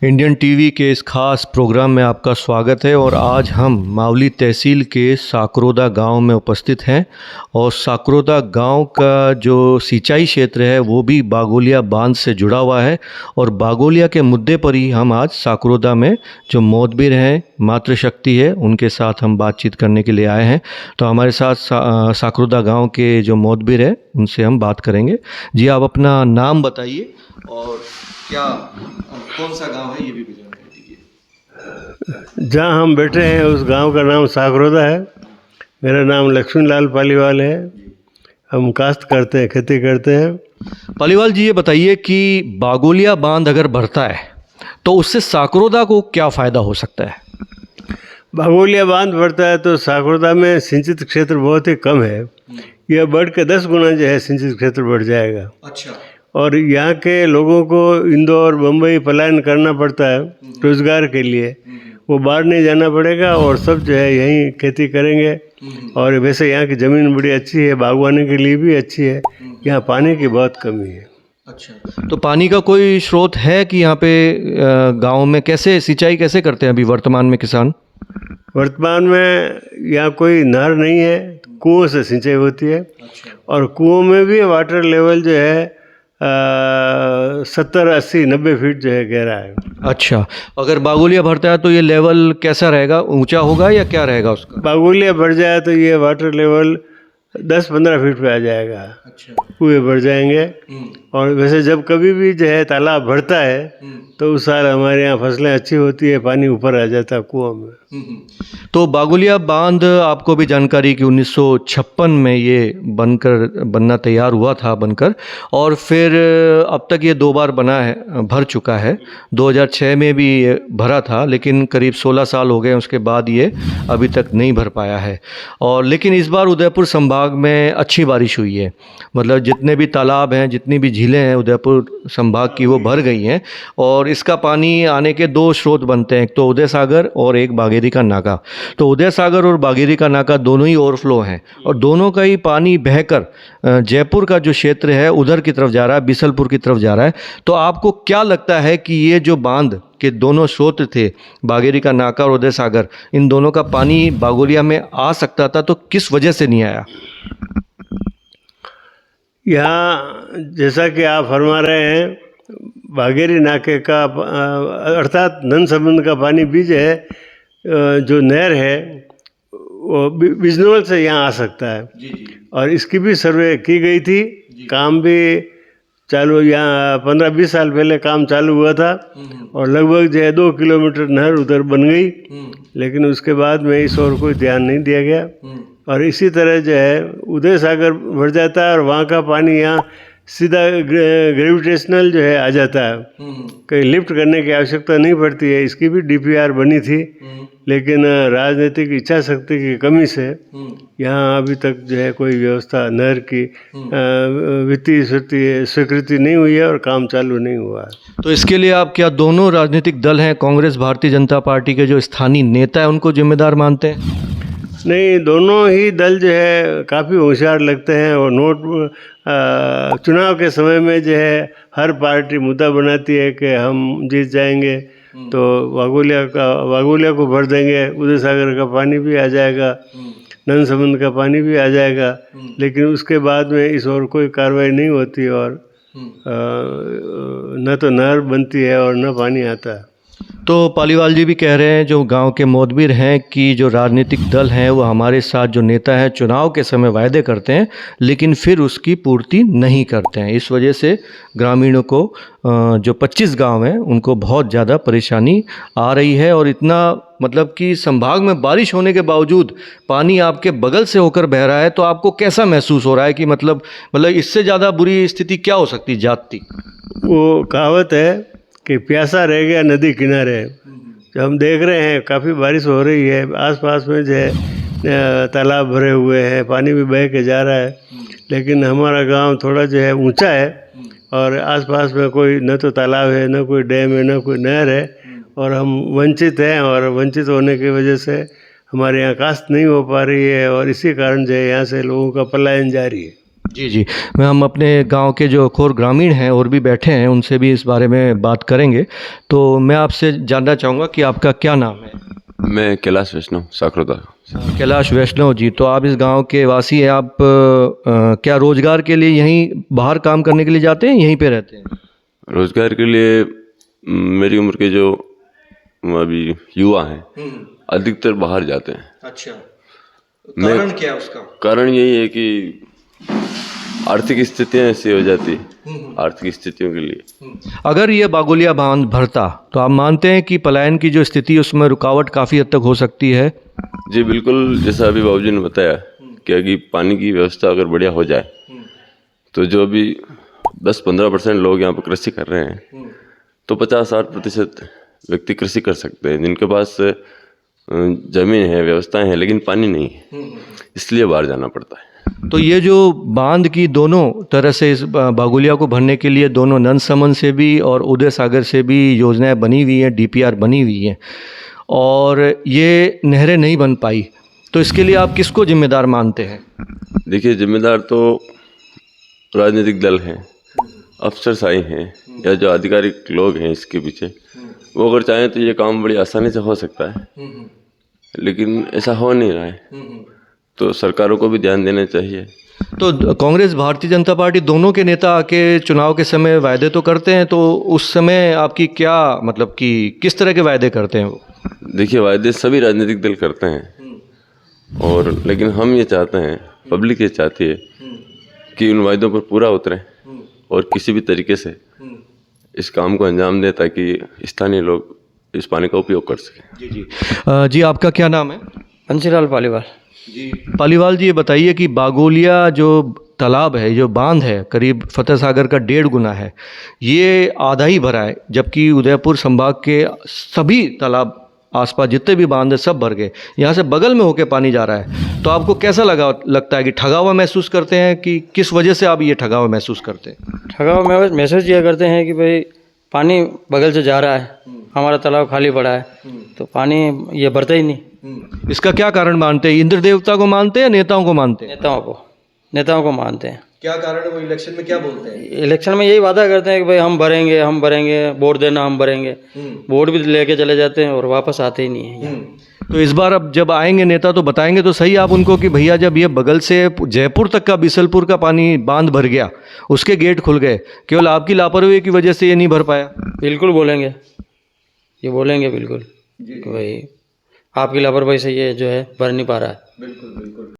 Indian TV के इस खास प्रोग्राम में आपका स्वागत है। और आज हम मावली तहसील के साकरोदा गांव में उपस्थित हैं और साकरोदा गांव का जो सिंचाई क्षेत्र है वो भी बागोलिया बांध से जुड़ा हुआ है। और बागोलिया के मुद्दे पर ही हम आज साकरोदा में जो मोदबिर हैं, मातृशक्ति है, उनके साथ हम बातचीत करने के लिए आए हैं। तो हमारे साथ साकरोदा गाँव के जो मोदबिर है उनसे हम बात करेंगे। जी, आप अपना नाम बताइए और क्या कौन सा गांव है ये भी जानकारी दीजिए। जहाँ हम बैठे हैं उस गांव का नाम साकरोदा है। मेरा नाम लक्ष्मीलाल पालीवाल है। हम काश्त करते हैं, खेती करते हैं। पालीवाल जी, ये बताइए कि बागोलिया बांध अगर भरता है तो उससे साकरोदा को क्या फ़ायदा हो सकता है? बागोलिया बांध भरता है तो साकरोदा में सिंचित क्षेत्र बहुत ही कम है। यह बढ़ के 10 गुना जो है सिंचित क्षेत्र बढ़ जाएगा। अच्छा। और यहाँ के लोगों को इंदौर, बम्बई पलायन करना पड़ता है रोजगार के लिए। वो बाहर नहीं जाना पड़ेगा और सब जो है यहीं खेती करेंगे। और वैसे यहाँ की ज़मीन बड़ी अच्छी है, बागवानी के लिए भी अच्छी है। यहाँ पानी की बहुत कमी है। अच्छा, तो पानी का कोई स्रोत है कि यहाँ पे गांव में कैसे सिंचाई कैसे करते हैं अभी वर्तमान में किसान? वर्तमान में यहाँ कोई नहर नहीं है, कुओं से सिंचाई होती है। और कुओं में भी वाटर लेवल जो है 70, 80, 90 फीट जो है गहरा है। अच्छा, अगर बागोलिया भरता है तो ये लेवल कैसा रहेगा, ऊंचा होगा या क्या रहेगा उसका? बागोलिया भर जाए तो ये वाटर लेवल 10-15 फीट पे आ जाएगा। अच्छा। कुएं भर जाएंगे। और वैसे जब कभी भी जो है तालाब भरता है तो उस साल हमारे यहाँ फसलें अच्छी होती है, पानी ऊपर आ जाता है कुओं में। तो बागोलिया बांध आपको भी जानकारी कि 1956 में ये बनना तैयार हुआ था बनकर, और फिर अब तक ये 2 बार बना है, भर चुका है। 2006 में भी ये भरा था, लेकिन करीब 16 साल हो गए उसके बाद ये अभी तक नहीं भर पाया है। और लेकिन इस बार उदयपुर संभाग में अच्छी बारिश हुई है, मतलब जितने भी तालाब हैं, जितनी भी झीलें हैं उदयपुर संभाग की, वो भर गई हैं। और इसका पानी आने के 2 स्रोत बनते हैं, एक तो उदय सागर और एक बागेरी का नाका। तो उदय सागर और बागेरी का नाका दोनों ही ओवरफ्लो हैं और दोनों का ही पानी बहकर जयपुर का जो क्षेत्र है उधर की तरफ जा रहा है, बिसलपुर की तरफ जा रहा है। तो आपको क्या लगता है कि ये जो बांध के दोनों स्रोत थे, बागेरी का नाका और उदय सागर, इन दोनों का पानी बागोलिया में आ सकता था तो किस वजह से नहीं आया? यहाँ जैसा कि आप फरमा रहे हैं, बागेरी नाके का अर्थात नन समुद्र का पानी बीज है, जो नहर है वो बिजनौर से यहाँ आ सकता है। और इसकी भी सर्वे की गई थी, काम भी चालू, यहाँ 15-20 साल पहले काम चालू हुआ था। और लगभग जो है 2 किलोमीटर नहर उधर बन गई, लेकिन उसके बाद में इस ओर कोई ध्यान नहीं दिया गया। और इसी तरह जो है उदय सागर भर जाता है और वहाँ का पानी यहाँ सीधा ग्रेविटेशनल जो है आ जाता है। कहीं लिफ्ट करने की आवश्यकता नहीं पड़ती है। इसकी भी DPR बनी थी, लेकिन राजनीतिक इच्छा शक्ति की कमी से यहाँ अभी तक जो है कोई व्यवस्था, नहर की वित्तीय स्वीकृति नहीं हुई है और काम चालू नहीं हुआ है। तो इसके लिए आप क्या दोनों राजनीतिक दल हैं, कांग्रेस, भारतीय जनता पार्टी के जो स्थानीय नेता है, उनको जिम्मेदार मानते हैं? नहीं, दोनों ही दल जो है काफ़ी होशियार लगते हैं। और चुनाव के समय में जो है हर पार्टी मुद्दा बनाती है कि हम जीत जाएंगे तो बागोलिया को भर देंगे, उदय सागर का पानी भी आ जाएगा, नन समुद्र का पानी भी आ जाएगा। लेकिन उसके बाद में इस ओर कोई कार्रवाई नहीं होती और न तो नहर बनती है और न पानी आता है। तो पालीवाल जी भी कह रहे हैं, जो गांव के मोदबिर हैं, कि जो राजनीतिक दल हैं वो हमारे साथ, जो नेता हैं, चुनाव के समय वायदे करते हैं लेकिन फिर उसकी पूर्ति नहीं करते हैं। इस वजह से ग्रामीणों को, जो 25 गांव हैं, उनको बहुत ज़्यादा परेशानी आ रही है। और इतना मतलब कि संभाग में बारिश होने के बावजूद पानी आपके बगल से होकर बह रहा है, तो आपको कैसा महसूस हो रहा है कि मतलब इससे ज़्यादा बुरी स्थिति क्या हो सकती जाती? वो कहावत है कि प्यासा रह गया नदी किनारे। जो हम देख रहे हैं काफ़ी बारिश हो रही है, आसपास में जो है तालाब भरे हुए हैं, पानी भी बह के जा रहा है। लेकिन हमारा गांव थोड़ा जो है ऊंचा है और आसपास में कोई न तो तालाब है, न कोई डैम है, न कोई नहर है। और हम वंचित हैं और वंचित होने की वजह से हमारे यहाँ काश्त नहीं हो पा रही है और इसी कारण जो है यहाँ से लोगों का पलायन जारी है। जी जी। मैं हम अपने गांव के जो अखोर ग्रामीण हैं और भी बैठे हैं उनसे भी इस बारे में बात करेंगे। तो मैं आपसे जानना चाहूँगा कि आपका क्या नाम है? मैं कैलाश वैष्णव साकरोदा। कैलाश वैष्णव जी, तो आप इस गांव के वासी हैं। आप क्या रोजगार के लिए यहीं बाहर काम करने के लिए जाते हैं, यहीं पे रहते हैं? रोजगार के लिए मेरी उम्र के जो अभी युवा हैं अधिकतर बाहर जाते हैं। अच्छा, मैं- कारण क्या है उसका? कारण यही है कि आर्थिक स्थितियाँ ऐसी हो जाती, आर्थिक स्थितियों के लिए। अगर ये बागोलिया बांध भरता तो आप मानते हैं कि पलायन की जो स्थिति है उसमें रुकावट काफ़ी हद तक हो सकती है? जी बिल्कुल, जैसा अभी बाबूजी ने बताया कि अगर पानी की व्यवस्था अगर बढ़िया हो जाए तो जो अभी 10-15% लोग यहाँ पर कृषि कर रहे हैं तो 50-60% व्यक्ति कृषि कर सकते हैं जिनके पास जमीन है, व्यवस्थाएं हैं, लेकिन पानी नहीं है, इसलिए बाहर जाना पड़ता है। तो ये जो बांध की दोनों तरह से इस बागोलिया को भरने के लिए दोनों नंदसमन से भी और उदय सागर से भी योजनाएं बनी हुई हैं, डीपीआर बनी हुई हैं, और ये नहरें नहीं बन पाई, तो इसके लिए आप किसको जिम्मेदार मानते हैं? देखिए, जिम्मेदार तो राजनीतिक दल हैं, अफसरशाही हैं, या जो आधिकारिक लोग हैं इसके पीछे, वो अगर चाहें तो ये काम बड़ी आसानी से हो सकता है, लेकिन ऐसा हो नहीं रहा है। तो सरकारों को भी ध्यान देना चाहिए। तो कांग्रेस भारतीय जनता पार्टी दोनों के नेता आके चुनाव के समय वायदे तो करते हैं, तो उस समय आपकी क्या मतलब कि किस तरह के वायदे करते हैं वो? देखिए, वायदे सभी राजनीतिक दल करते हैं, और लेकिन हम ये चाहते हैं, पब्लिक ये चाहती है कि उन वायदों पर पूरा उतरें और किसी भी तरीके से इस काम को अंजाम दें ताकि स्थानीय लोग इस पानी का उपयोग कर सकें। जी जी। जी, आपका क्या नाम है? बंसीलाल पालीवाल। जी, पालीवाल जी, ये बताइए कि बागोलिया जो तालाब है, जो बांध है, करीब फतेह सागर का 1.5 गुना है, ये आधा ही भरा है, जबकि उदयपुर संभाग के सभी तालाब आसपास जितने भी बांध है सब भर गए, यहाँ से बगल में होके पानी जा रहा है। तो आपको कैसा लगता है कि ठगा हुआ महसूस करते हैं, कि किस वजह से आप ये ठगा हुआ महसूस करते हैं? ठगा में मैसेज ये करते हैं कि भाई पानी बगल से जा रहा है, हमारा तालाब खाली पड़ा है, तो पानी ये भरता ही नहीं। इसका क्या कारण मानते हैं? इंद्र देवता को मानते हैं या नेताओं को मानते हैं? नेताओं को मानते हैं। क्या कारण है? वो इलेक्शन में क्या बोलते हैं? इलेक्शन में यही वादा करते हैं कि भाई हम भरेंगे, वोट देना, हम भरेंगे। वोट भी लेके चले जाते हैं और वापस आते ही नहीं है। तो इस बार अब जब आएंगे नेता तो बताएंगे तो सही आप उनको कि भैया जब ये बगल से जयपुर तक का बिसलपुर का पानी बांध भर गया, उसके गेट खुल गए, केवल आपकी लापरवाही की वजह से ये नहीं भर पाया। बिल्कुल बोलेंगे, ये बोलेंगे बिल्कुल कि भाई आपकी लापरवाही से ये जो है भर नहीं पा रहा है। बिल्कुल बिल्कुल।